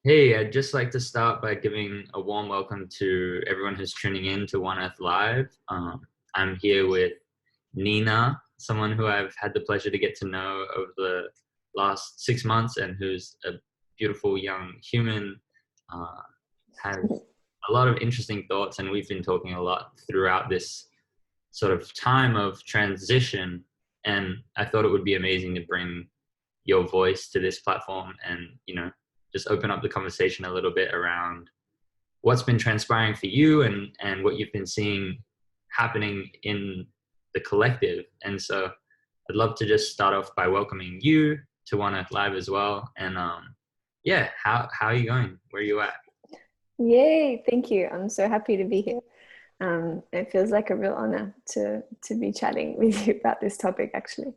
Hey, I'd just like to start by giving a warm welcome to everyone who's tuning in to One Earth Live. I'm here with Nina, someone who I've had the pleasure to get to know over the last 6 months and who's a beautiful young human, has a lot of interesting thoughts, and we've been talking a lot throughout this sort of time of transition. And I thought it would be amazing to bring your voice to this platform and, just open up the conversation a little bit around what's been transpiring for you and what you've been seeing happening in the collective. And so I'd love to just start off by welcoming you to One Earth Live as well. And yeah, how are you going? Where are you at? Yay, thank you. I'm so happy to be here. It feels like a real honor to be chatting with you about this topic, actually.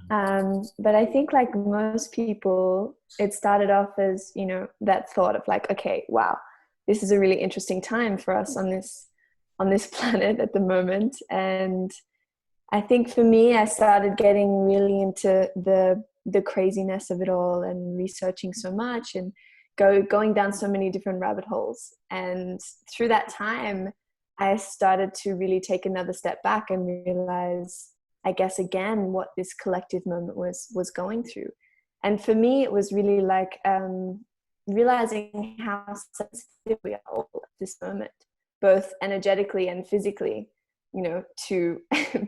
But I think, like most people, it started off as, that thought of like, okay, wow, this is a really interesting time for us on this planet at the moment. And I think for me, I started getting really into the craziness of it all and researching so much and going down so many different rabbit holes. And through that time, I started to really take another step back and realize, I guess, again, what this collective moment was going through. And for me, it was really like realizing how sensitive we are all at this moment, both energetically and physically, to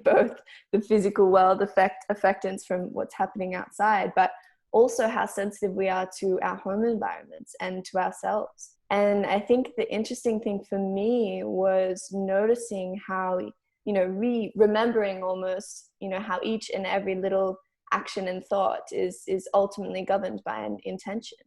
both the physical world affectance from what's happening outside, but also how sensitive we are to our home environments and to ourselves. And I think the interesting thing for me was noticing how, remembering almost, how each and every little action and thought is ultimately governed by an intention.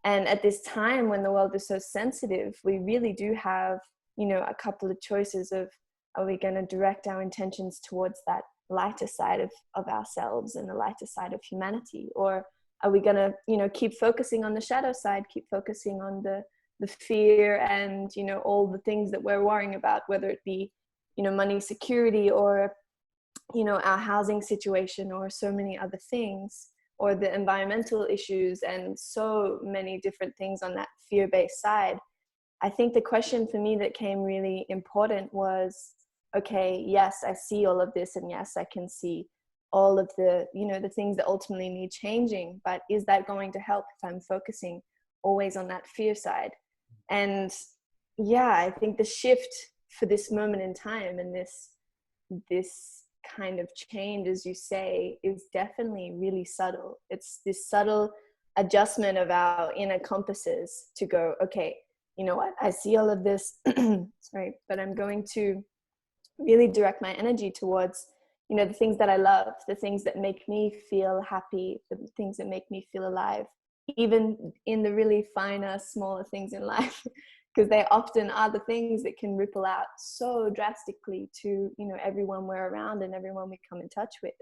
And at this time when the world is so sensitive, we really do have, a couple of choices of, are we going to direct our intentions towards that lighter side of ourselves and the lighter side of humanity? Or are we going to, keep focusing on the shadow side, keep focusing on the fear and, all the things that we're worrying about, whether it be, money security or, our housing situation or so many other things, or the environmental issues and so many different things on that fear-based side. I think the question for me that came really important was, okay, yes, I see all of this, and yes, I can see all of the, the things that ultimately need changing, but is that going to help if I'm focusing always on that fear side? And yeah, I think the shift for this moment in time and this kind of change, as you say, is definitely really subtle. It's this subtle adjustment of our inner compasses to go, okay, you know what, I see all of this, sorry, but I'm going to really direct my energy towards, the things that I love, the things that make me feel happy, the things that make me feel alive, even in the really finer, smaller things in life, because they often are the things that can ripple out so drastically to, everyone we're around and everyone we come in touch with.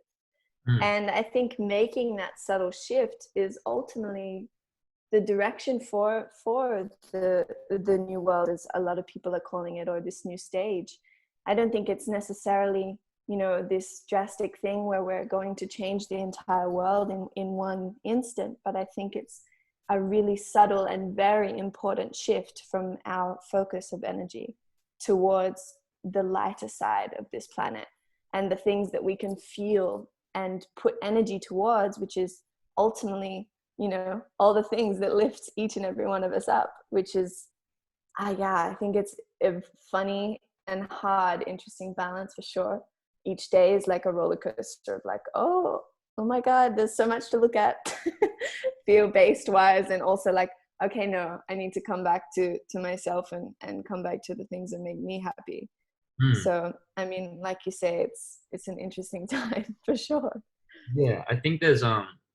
And I think making that subtle shift is ultimately the direction for the new world, as a lot of people are calling it, or this new stage. I don't think it's necessarily, this drastic thing where we're going to change the entire world in one instant, but I think it's a really subtle and very important shift from our focus of energy towards the lighter side of this planet and the things that we can feel and put energy towards, which is ultimately, all the things that lift each and every one of us up, which is, I think it's a funny and hard, interesting balance for sure. Each day is like a roller coaster of like, oh my God, there's so much to look at, feel-based wise, and also like, okay, no, I need to come back to myself and come back to the things that make me happy. So, I mean, like you say, it's an interesting time for sure. Yeah, I think there's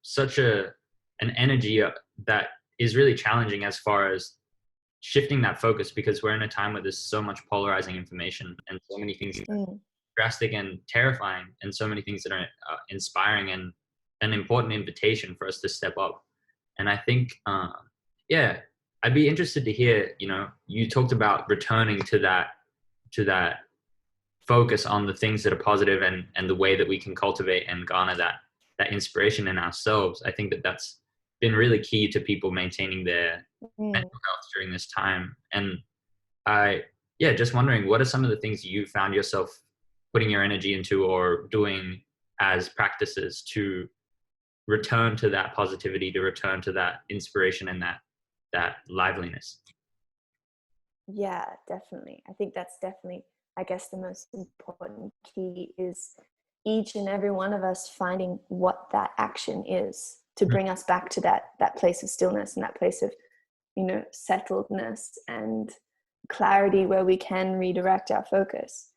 such an energy that is really challenging as far as shifting that focus, because we're in a time where there's so much polarizing information and so many things drastic and terrifying, and so many things that are inspiring and an important invitation for us to step up. And I think, I'd be interested to hear, you talked about returning to that focus on the things that are positive and the way that we can cultivate and garner that inspiration in ourselves. I think that's been really key to people maintaining their Mm. mental health during this time. And just wondering, what are some of the things you found yourself putting your energy into or doing as practices to return to that positivity, to return to that inspiration and that liveliness? Yeah, definitely. I think that's definitely, I guess, the most important key is each and every one of us finding what that action is to bring us back to that place of stillness and that place of, settledness and clarity where we can redirect our focus.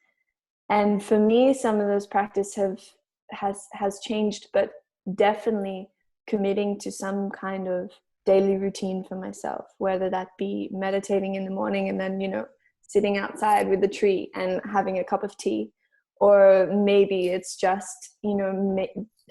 And for me, some of those practices has changed, but definitely committing to some kind of daily routine for myself, whether that be meditating in the morning and then, sitting outside with the tree and having a cup of tea, or maybe it's just,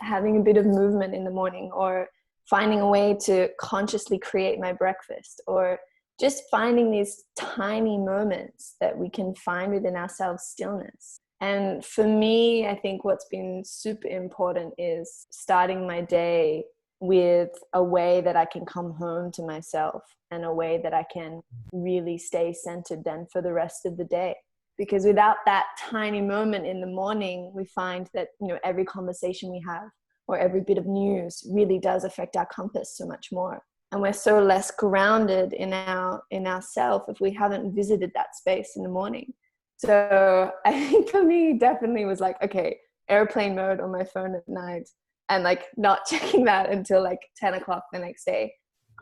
having a bit of movement in the morning, or finding a way to consciously create my breakfast, or just finding these tiny moments that we can find within ourselves stillness. And for me, I think what's been super important is starting my day with a way that I can come home to myself and a way that I can really stay centered then for the rest of the day. Because without that tiny moment in the morning, we find that, every conversation we have or every bit of news really does affect our compass so much more. And we're so less grounded in ourself if we haven't visited that space in the morning. So I think for me, definitely was like, okay, airplane mode on my phone at night, and like not checking that until like 10 o'clock the next day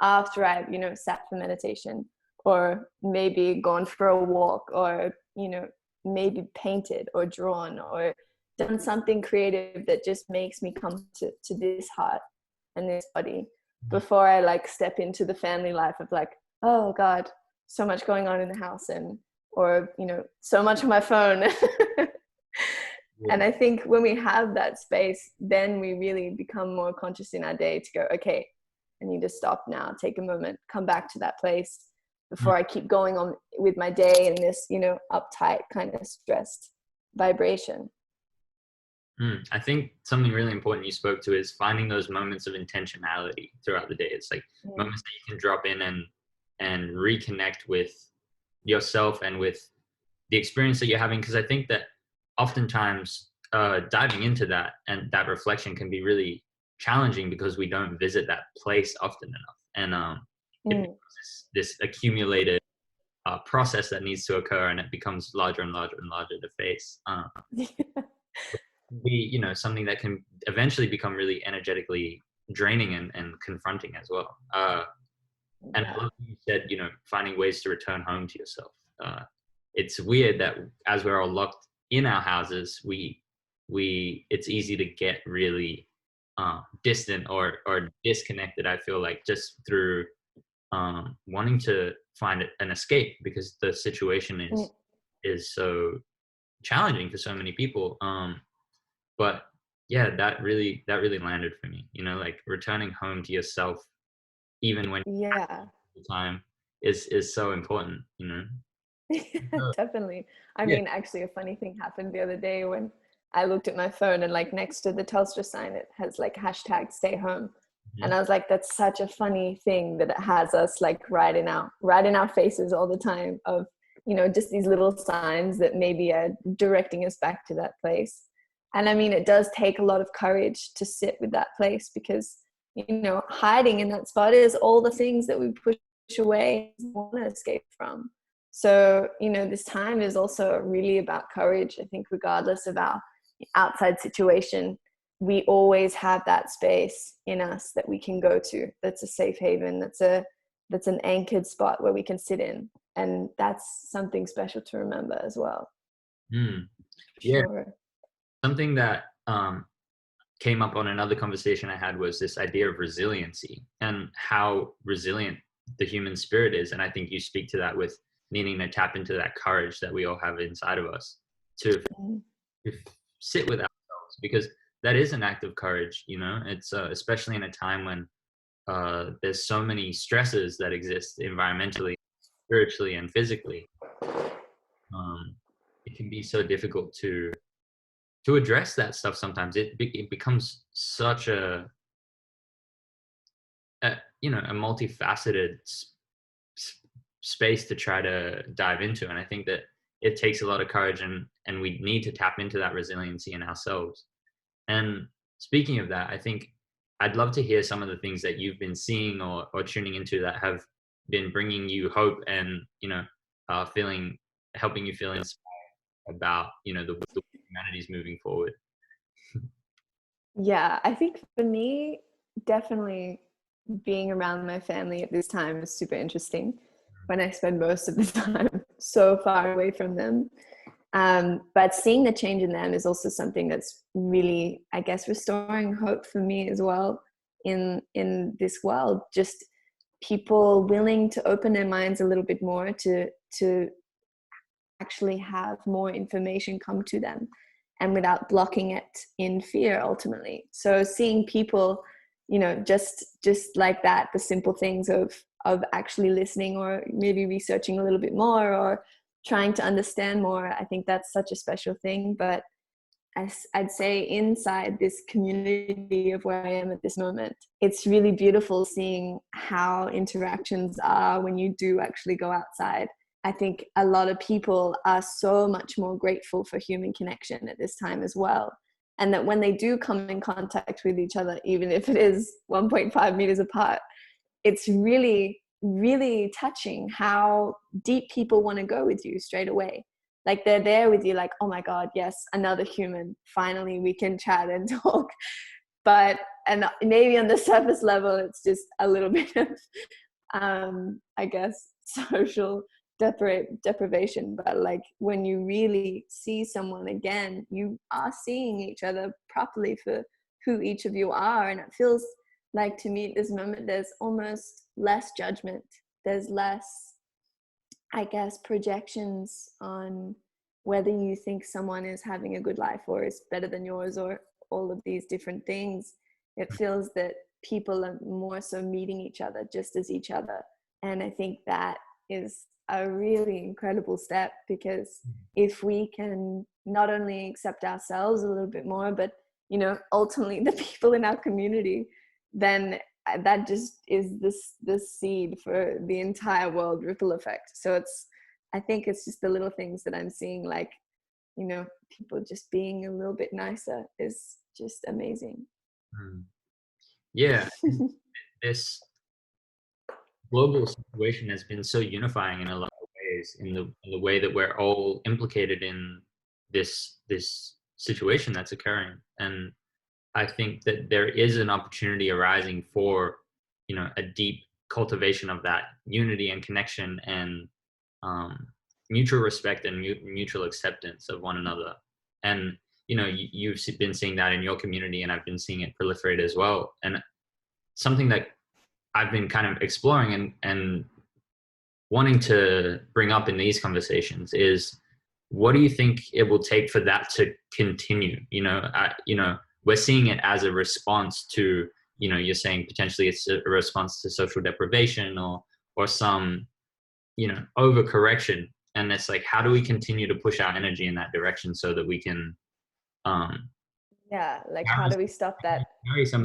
after I've, sat for meditation, or maybe gone for a walk, or, maybe painted or drawn or done something creative that just makes me come to this heart and this body before I like step into the family life of like, oh God, so much going on in the house, or so much on my phone. And I think when we have that space, then we really become more conscious in our day to go, okay, I need to stop now, take a moment, come back to that place before I keep going on with my day in this, uptight kind of stressed vibration. I think something really important you spoke to is finding those moments of intentionality throughout the day. It's like moments that you can drop in and reconnect with yourself and with the experience that you're having. Because I think that oftentimes diving into that and that reflection can be really challenging because we don't visit that place often enough. And it becomes this accumulated process that needs to occur, and it becomes larger and larger and larger to face. Be something that can eventually become really energetically draining and confronting as well. And I love what you said, finding ways to return home to yourself. It's weird that as we're all locked in our houses, it's easy to get really distant or disconnected. I feel like just through wanting to find an escape because the situation is so challenging for so many people. But yeah, that really landed for me. Like returning home to yourself, even when the time is so important. Definitely. I mean, actually, a funny thing happened the other day when I looked at my phone, and like next to the Telstra sign, it has like hashtag stay home. And I was like, that's such a funny thing that it has us like right in our faces all the time of, just these little signs that maybe are directing us back to that place. And I mean, it does take a lot of courage to sit with that place because, hiding in that spot is all the things that we push away and want to escape from. So, this time is also really about courage. I think regardless of our outside situation, we always have that space in us that we can go to. That's a safe haven. That's an anchored spot where we can sit in. And that's something special to remember as well. Yeah. Sure. Something that came up on another conversation I had was this idea of resiliency and how resilient the human spirit is. And I think you speak to that with needing to tap into that courage that we all have inside of us to sit with ourselves, because that is an act of courage. It's especially in a time when there's so many stresses that exist environmentally, spiritually, and physically. It can be so difficult to address that stuff. Sometimes it becomes such a a multifaceted space to try to dive into. And I think that it takes a lot of courage, and we need to tap into that resiliency in ourselves. And speaking of that, I think I'd love to hear some of the things that you've been seeing or tuning into that have been bringing you hope and, helping you feel inspired about, the humanities moving forward. Yeah, I think for me, definitely being around my family at this time is super interesting when I spend most of the time so far away from them. But seeing the change in them is also something that's really, I guess, restoring hope for me as well in this world. Just people willing to open their minds a little bit more to actually have more information come to them, and without blocking it in fear ultimately. So seeing people, just like that, the simple things of actually listening, or maybe researching a little bit more, or trying to understand more, I think that's such a special thing. But I'd say inside this community of where I am at this moment, it's really beautiful seeing how interactions are when you do actually go outside. I think a lot of people are so much more grateful for human connection at this time as well. And that when they do come in contact with each other, even if it is 1.5 meters apart, it's really, really touching how deep people want to go with you straight away. Like they're there with you like, oh my God, yes, another human. Finally, we can chat and talk. But, and maybe on the surface level, it's just a little bit of, I guess, social deprivation. But like when you really see someone again, you are seeing each other properly for who each of you are. And it feels like, to me at this moment, there's almost less judgment. There's less, I guess, projections on whether you think someone is having a good life or is better than yours, or all of these different things. It feels that people are more so meeting each other just as each other. And I think that is a really incredible step, because if we can not only accept ourselves a little bit more, but ultimately the people in our community, then that just is this seed for the entire world ripple effect. So I think it's just the little things that I'm seeing, like people just being a little bit nicer is just amazing. Yeah. This global situation has been so unifying in a lot of ways, in the way that we're all implicated in this situation that's occurring. And I think that there is an opportunity arising for a deep cultivation of that unity and connection, and mutual respect and mutual acceptance of one another. And you've been seeing that in your community, and I've been seeing it proliferate as well. And something that I've been kind of exploring and wanting to bring up in these conversations is, what do you think it will take for that to continue? We're seeing it as a response to, you're saying potentially it's a response to social deprivation or some, overcorrection. And it's like, how do we continue to push our energy in that direction so that we can, yeah, like how do we stop that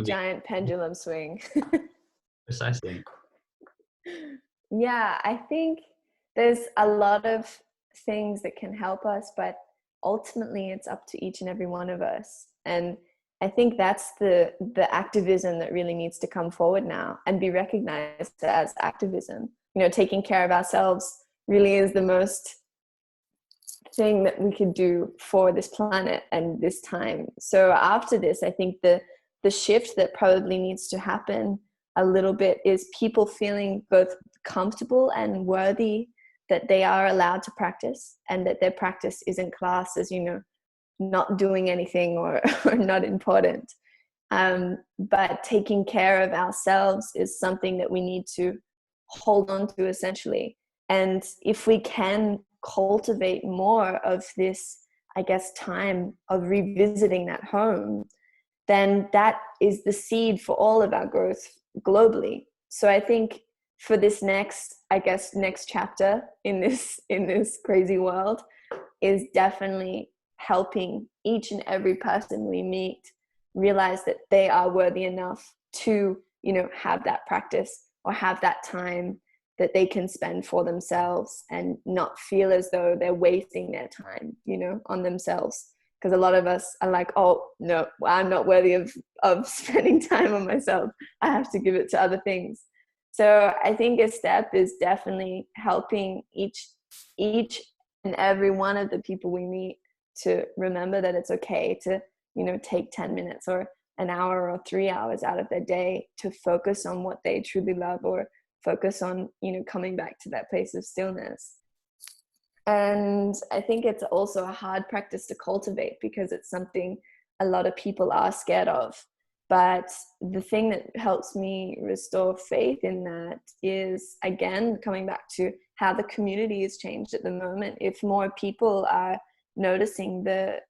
giant pendulum swing? Precisely. Yeah, I think there's a lot of things that can help us, but ultimately it's up to each and every one of us. And I think that's the activism that really needs to come forward now and be recognized as activism. Taking care of ourselves really is the most thing that we could do for this planet and this time. So after this, I think the shift that probably needs to happen a little bit is people feeling both comfortable and worthy that they are allowed to practice, and that their practice isn't classed as, not doing anything or not important. But taking care of ourselves is something that we need to hold on to, essentially. And if we can cultivate more of this, I guess, time of revisiting that home, then that is the seed for all of our growth globally. So I think for this next chapter in this crazy world is definitely helping each and every person we meet realize that they are worthy enough to, have that practice, or have that time that they can spend for themselves and not feel as though they're wasting their time, you know, on themselves. Because a lot of us are like, oh, no, I'm not worthy of spending time on myself. I have to give it to other things. So I think a step is definitely helping each and every one of the people we meet to remember that it's okay to, you know, take 10 minutes or an hour or 3 hours out of their day to focus on what they truly love, or focus on, you know, coming back to that place of stillness. And I think it's also a hard practice to cultivate because it's something a lot of people are scared of. But the thing that helps me restore faith in that is, again, coming back to how the community has changed at the moment. If more people are noticing the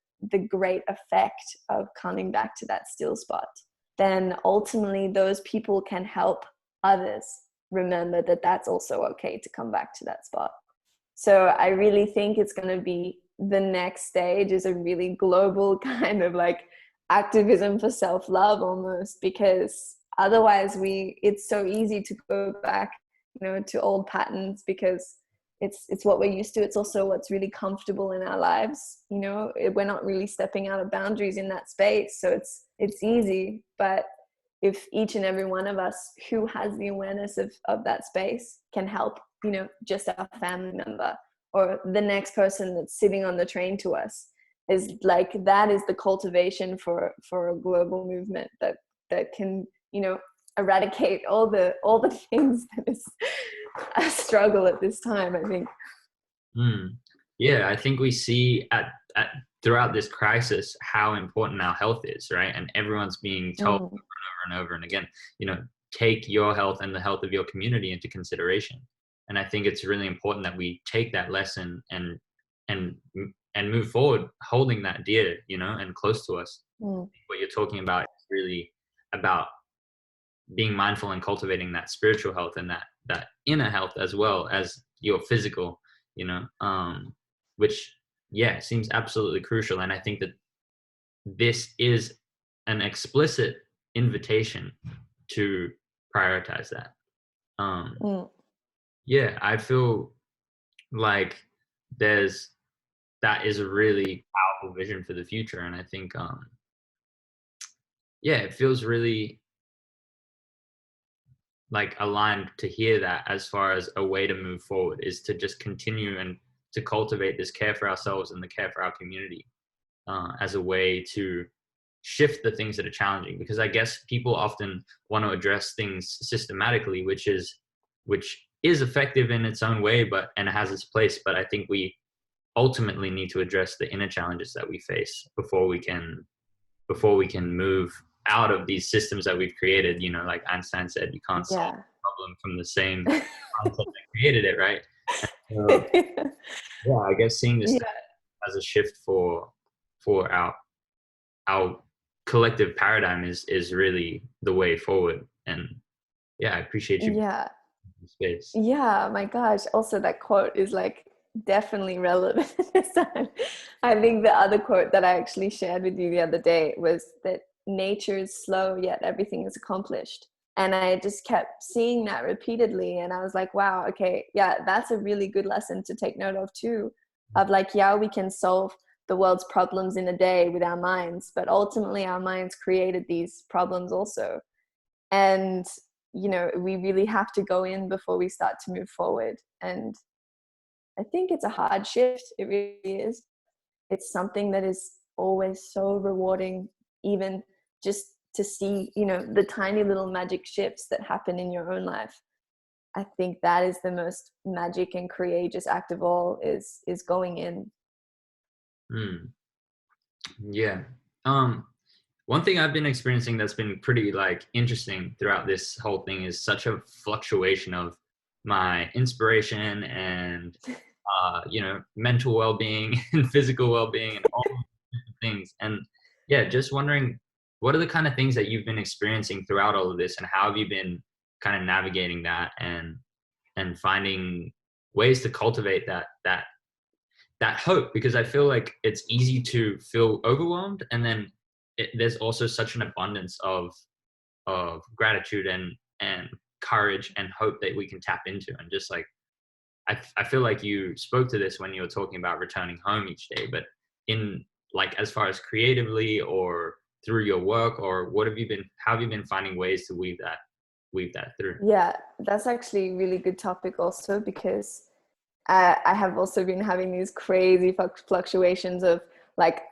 great effect of coming back to that still spot, then ultimately those people can help others remember that that's also okay to come back to that spot. So I really think it's going to be, the next stage is a really global kind of like activism for self-love almost, because otherwise it's so easy to go back, you know, to old patterns because it's what we're used to. It's also what's really comfortable in our lives. You know, we're not really stepping out of boundaries in that space. So it's easy. But if each and every one of us who has the awareness of that space can help, you know, just our family member or the next person that's sitting on the train to us, is like, that is the cultivation for a global movement that can, you know, eradicate all the things that is a struggle at this time, I think. Yeah, I think we see at throughout this crisis how important our health is, right? And everyone's being told over and over and again, you know, take your health and the health of your community into consideration. And I think it's really important that we take that lesson and move forward holding that dear, you know, and close to us. What you're talking about is really about being mindful and cultivating that spiritual health and that inner health as well as your physical, you know, which, yeah, seems absolutely crucial. And I think that this is an explicit invitation to prioritize that. Yeah, I feel like that is a really powerful vision for the future. And I think, yeah, it feels really like aligned to hear that, as far as a way to move forward is to just continue and to cultivate this care for ourselves and the care for our community, as a way to shift the things that are challenging. Because I guess people often want to address things systematically, which is effective in its own way, and it has its place. But I think we ultimately need to address the inner challenges that we face before we can move out of these systems that we've created. You know, like Einstein said, you can't solve a problem from the same concept that created it, right? So, yeah, I guess seeing this as a shift for our collective paradigm is really the way forward. And yeah, I appreciate you. Space. Yeah, my gosh. Also, that quote is like definitely relevant this time. I think the other quote that I actually shared with you the other day was that nature is slow, yet everything is accomplished. And I just kept seeing that repeatedly. And I was like, wow, okay, yeah, that's a really good lesson to take note of too. Of like, yeah, we can solve the world's problems in a day with our minds, but ultimately our minds created these problems also. And, you know, we really have to go in before we start to move forward. And I think it's a hard shift. It really is. It's something that is always so rewarding, even just to see, you know, the tiny little magic shifts that happen in your own life. I think that is the most magic and courageous act of all, is going in. Yeah. One thing I've been experiencing that's been pretty like interesting throughout this whole thing is such a fluctuation of my inspiration and you know, mental well-being and physical well-being and all these things. And yeah, just wondering, what are the kind of things that you've been experiencing throughout all of this, and how have you been kind of navigating that and finding ways to cultivate that hope? Because I feel like it's easy to feel overwhelmed, and then there's also such an abundance of gratitude and courage and hope that we can tap into. And just like, I feel like you spoke to this when you were talking about returning home each day, but in like, as far as creatively or through your work, or how have you been finding ways to weave that through? Yeah, that's actually a really good topic also, because I have also been having these crazy fluctuations of like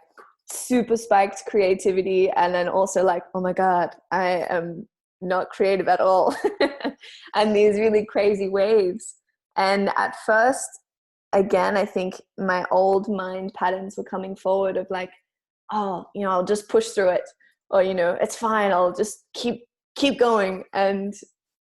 super spiked creativity, and then also like, oh my God, I am not creative at all. And these really crazy waves. And at first, again, I think my old mind patterns were coming forward of like, oh, I'll just push through it, or, it's fine, I'll just keep going. And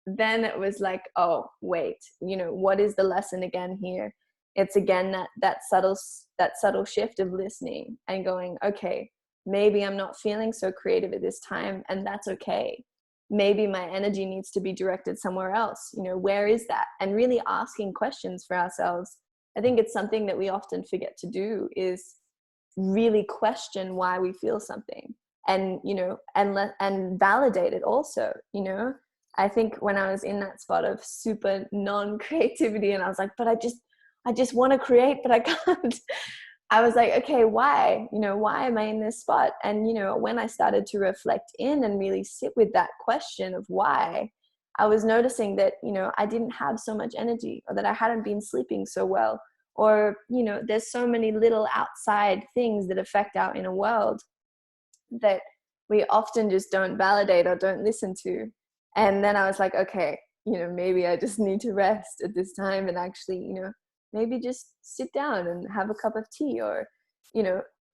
then it was like, oh wait, what is the lesson again here? It's again that subtle shift of listening and going, okay, maybe I'm not feeling so creative at this time, and that's okay. Maybe my energy needs to be directed somewhere else. Where is that? And really asking questions for ourselves. I think it's something that we often forget to do, is really question why we feel something, and and validate it also. I think when I was in that spot of super non-creativity, and I was like, but I just want to create, but I can't. I was like, okay, why? Why am I in this spot? And, when I started to reflect in and really sit with that question of why, I was noticing that, I didn't have so much energy, or that I hadn't been sleeping so well, or, there's so many little outside things that affect our inner world that we often just don't validate or don't listen to. And then I was like, okay, maybe I just need to rest at this time, and actually, maybe just sit down and have a cup of tea, or,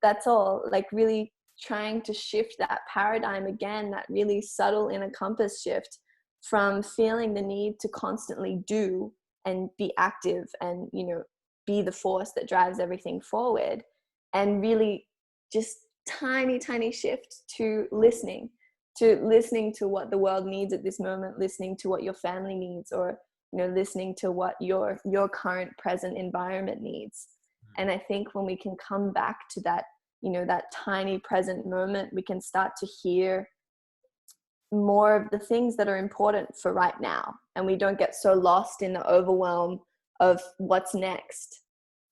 that's all. Like really trying to shift that paradigm again, that really subtle inner compass shift from feeling the need to constantly do and be active and, be the force that drives everything forward, and really just tiny shift to listening to what the world needs at this moment, listening to what your family needs, or listening to what your current present environment needs. And I think when we can come back to that, that tiny present moment, we can start to hear more of the things that are important for right now, and we don't get so lost in the overwhelm of what's next.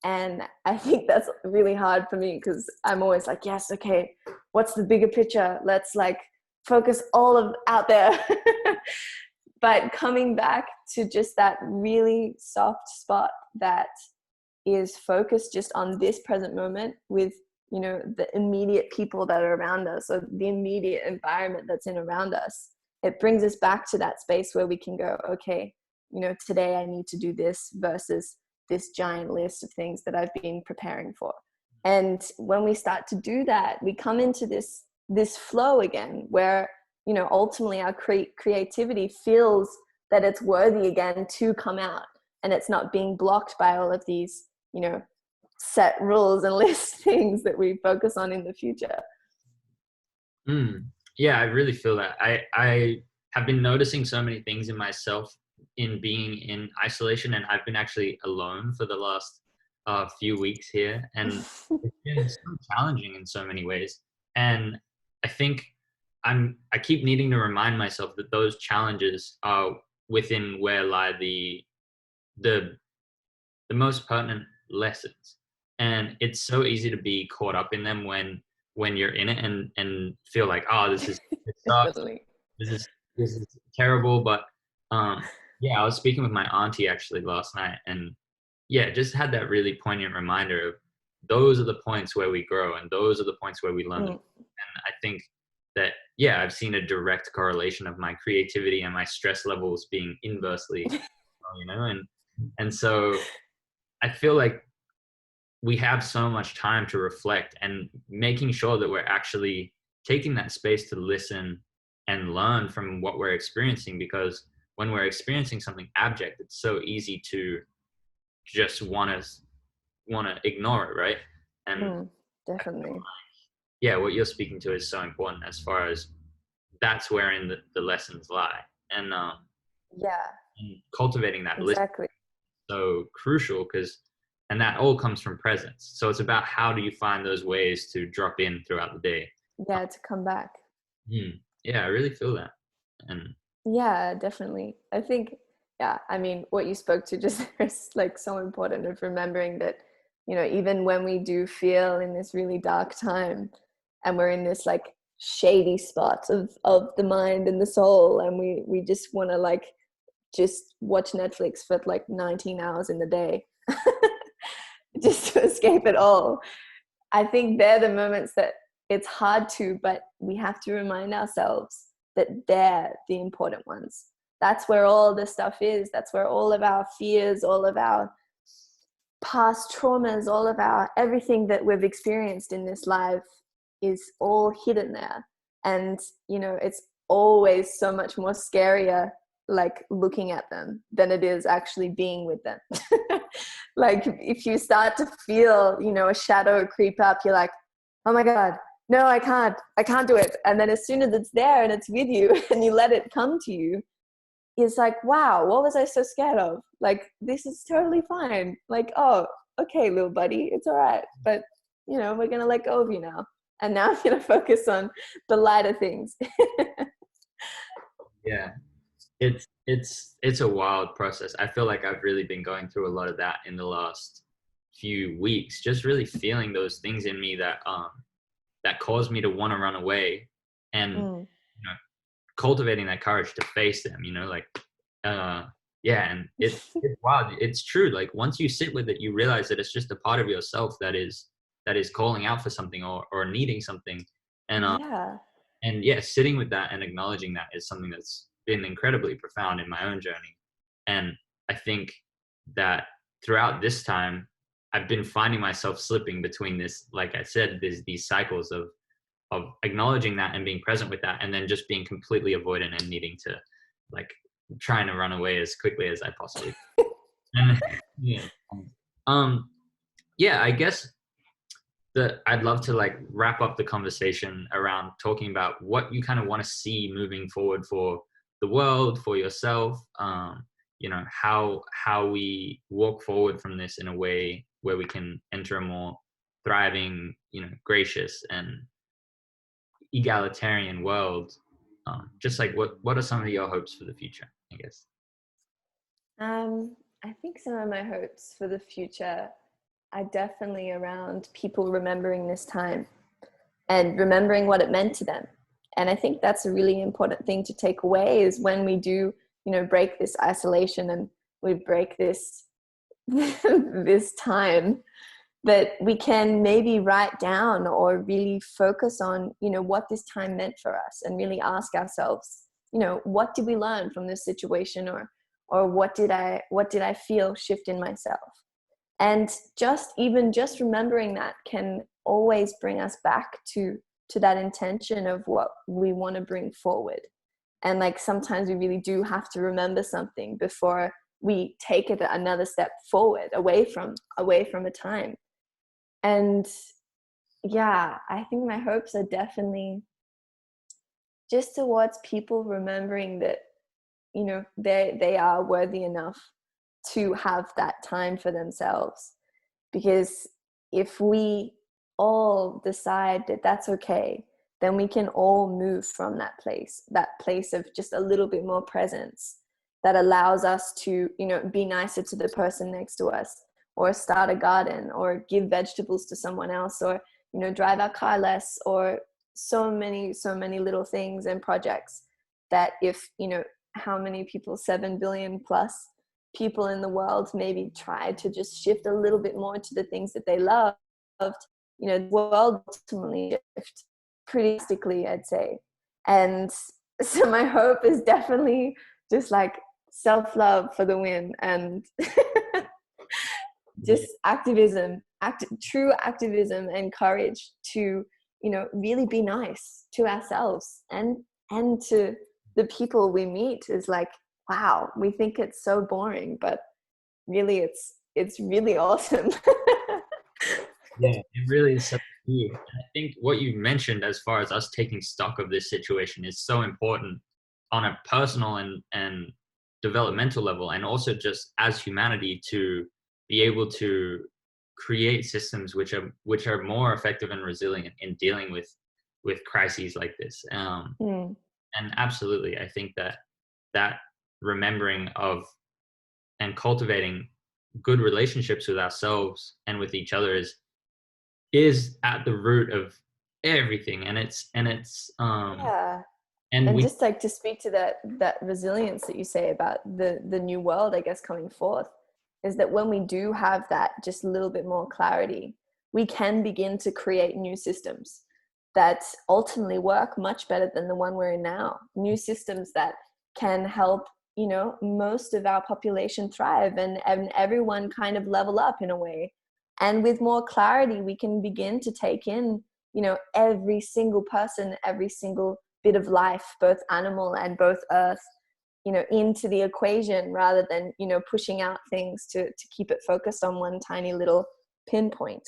And I think that's really hard for me, because I'm always like, yes, okay, what's the bigger picture? Let's like focus all of out there. But coming back to just that really soft spot that is focused just on this present moment with, the immediate people that are around us, or the immediate environment that's in around us, it brings us back to that space where we can go, okay, today I need to do this versus this giant list of things that I've been preparing for. And when we start to do that, we come into this flow again, where ultimately our creativity feels that it's worthy again to come out, and it's not being blocked by all of these set rules and list things that we focus on in the future. Yeah, I really feel that. I have been noticing so many things in myself in being in isolation, and I've been actually alone for the last few weeks here, and it's been so challenging in so many ways. And I think I keep needing to remind myself that those challenges are within where lie the most pertinent lessons. And it's so easy to be caught up in them when you're in it, and feel like, oh, this sucks. This is terrible. But yeah, I was speaking with my auntie actually last night, and yeah, just had that really poignant reminder of those are the points where we grow, and those are the points where we learn. And I think that, yeah, I've seen a direct correlation of my creativity and my stress levels being inversely, and so I feel like we have so much time to reflect, and making sure that we're actually taking that space to listen and learn from what we're experiencing, because when we're experiencing something abject, it's so easy to just want to ignore it, right? And definitely. Yeah, what you're speaking to is so important, as far as that's wherein the lessons lie. And and cultivating that exactly. So crucial, and that all comes from presence. So it's about, how do you find those ways to drop in throughout the day? Yeah, to come back. Yeah, I really feel that. And Yeah, definitely. I think, yeah, I mean, what you spoke to just there is like so important of remembering that, even when we do feel in this really dark time and we're in this like shady spot of the mind and the soul, and we just want to like just watch Netflix for like 19 hours in the day just to escape it all. I think they're the moments that it's hard to, but we have to remind ourselves that they're the important ones. That's where all the stuff is. That's where all of our fears, all of our past traumas, all of our everything that we've experienced in this life is all hidden there. And, it's always so much more scarier like looking at them than it is actually being with them. Like if you start to feel, a shadow creep up, you're like, oh my God, no, I can't do it. And then as soon as it's there and it's with you and you let it come to you, it's like, wow, what was I so scared of? Like, this is totally fine. Like, oh, okay, little buddy, it's all right. But, we're going to let go of you now. And now I'm going to focus on the lighter things. Yeah. It's a wild process. I feel like I've really been going through a lot of that in the last few weeks, just really feeling those things in me that caused me to want to run away, and cultivating that courage to face them, like yeah. And it's wild. It's true. Like once you sit with it, you realize that it's just a part of yourself that is calling out for something or needing something. And Yeah. and yeah, sitting with that and acknowledging that is something that's been incredibly profound in my own journey. And I think that throughout this time, I've been finding myself slipping between this, like I said, these cycles of acknowledging that and being present with that, and then just being completely avoidant and needing to like trying to run away as quickly as I possibly can. Yeah. Yeah, I guess I'd love to like wrap up the conversation around talking about what you kind of want to see moving forward for the world, for yourself. How we walk forward from this in a way where we can enter a more thriving, gracious and egalitarian world. Just like what are some of your hopes for the future, I guess? I think some of my hopes for the future are definitely around people remembering this time and remembering what it meant to them. And I think that's a really important thing to take away, is when we do, break this isolation and we break this this time, that we can maybe write down or really focus on, what this time meant for us, and really ask ourselves, what did we learn from this situation, or what did I feel shift in myself? And just remembering that can always bring us back to that intention of what we want to bring forward. And like sometimes we really do have to remember something before we take it another step forward, away from a time. And yeah, I think my hopes are definitely just towards people remembering that, they are worthy enough to have that time for themselves. Because if we all decide that that's okay, then we can all move from that place of just a little bit more presence that allows us to, be nicer to the person next to us, or start a garden, or give vegetables to someone else, or, drive our car less, or so many little things and projects that if, how many people, 7 billion plus people in the world, maybe tried to just shift a little bit more to the things that they loved, the world ultimately shift pretty drastically, I'd say. And so my hope is definitely just like self-love for the win, and just true activism and courage to, really be nice to ourselves and to the people we meet. Is like, wow, we think it's so boring, but really it's really awesome. Yeah, it really is such a key. And I think what you mentioned as far as us taking stock of this situation is so important on a personal and developmental level, and also just as humanity, to be able to create systems which are more effective and resilient in dealing with crises like this. And absolutely, I think that that remembering of and cultivating good relationships with ourselves and with each other is at the root of everything. And it's Yeah. and And we just like to speak to that resilience that you say about the new world, I guess, coming forth, is that when we do have that just a little bit more clarity, we can begin to create new systems that ultimately work much better than the one we're in now. New systems that can help, you know, most of our population thrive and everyone kind of level up in a way. And with more clarity, we can begin to take in, you know, every single person, every single bit of life, both animal and both earth, you know, into the equation, rather than, you know, pushing out things to keep it focused on one tiny little pinpoint.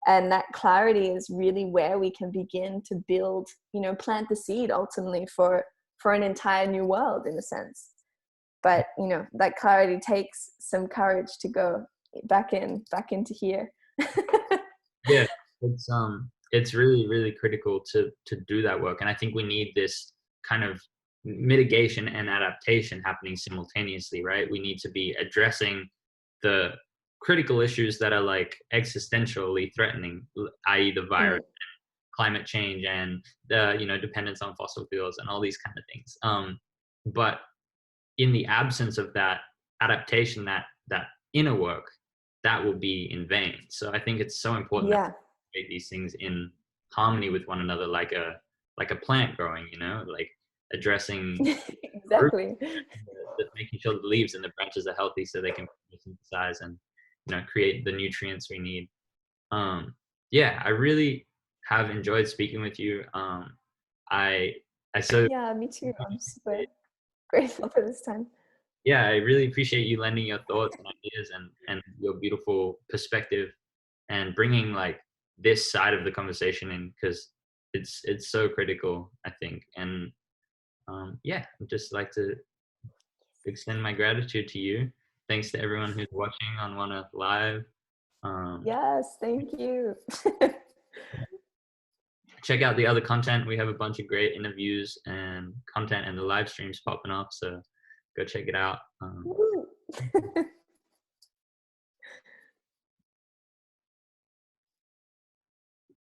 And that clarity is really where we can begin to build, you know, plant the seed ultimately for an entire new world, in a sense. But, you know, that clarity takes some courage to go back into here. yeah, it's really, really critical to do that work. And I think we need this kind of mitigation and adaptation happening simultaneously, right? We need to be addressing the critical issues that are like existentially threatening, i.e. the virus, climate change, and the, you know, dependence on fossil fuels and all these kind of things. But in the absence of that adaptation, that inner work, that will be in vain. So I think it's so important that we create these things in harmony with one another, like a plant growing, you know, like addressing exactly. making sure the leaves and the branches are healthy so they can synthesize and, you know, create the nutrients we need. Yeah, I really have enjoyed speaking with you. I so Yeah, me too. I'm super grateful for this time. yeah, I really appreciate you lending your thoughts and ideas and your beautiful perspective and bringing like this side of the conversation in, because it's so critical, I think. And yeah, I'd just like to extend my gratitude to you. Thanks to everyone who's watching on One Earth Live. Yes, thank you. Check out the other content. We have a bunch of great interviews and content, and the live streams popping up, so go check it out.